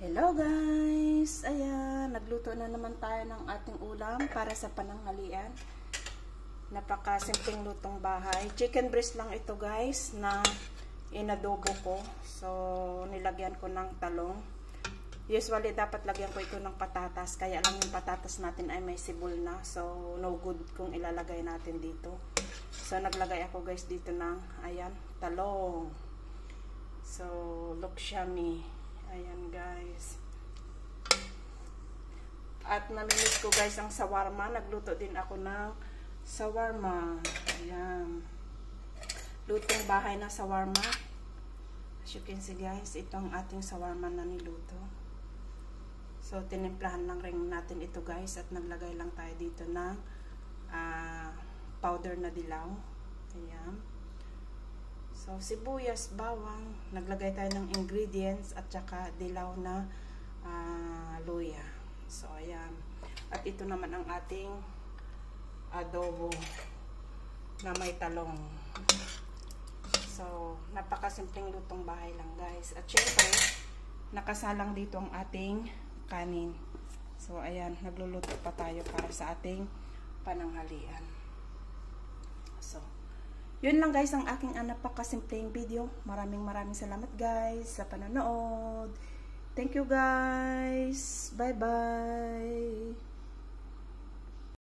Hello guys! Ayan, nagluto na naman tayo ng ating ulam para sa pananghalian. Napakasimpleng lutong bahay. Chicken breast lang ito guys na inadobo ko. So, nilagyan ko ng talong. Usually, dapat lagyan ko ito ng patatas. Kaya lang yung patatas natin ay may sibol na. So, no good kung ilalagay natin dito. So, naglagay ako guys dito ng, ayan, talong. So, look yummy. Ayan guys. At namimiss ko guys ang shawarma. Nagluto din ako ng shawarma. Ayan. Lutong bahay na shawarma. As you can see guys, ito ang ating shawarma na niluto. So, tinimplahan lang rin natin ito guys. At naglagay lang tayo dito ng powder na dilaw. Ayan. So, sibuyas, bawang, naglagay tayo ng ingredients at saka dilaw na luya. So, ayan. At ito naman ang ating adobo na may talong. So, napakasimpleng lutong bahay lang guys. At syempre, nakasalang dito ang ating kanin. So, ayan, nagluluto pa tayo para sa ating pananghalian. So, yun lang guys ang aking napakasimpleng video. Maraming salamat guys sa panonood. Thank you guys. Bye bye.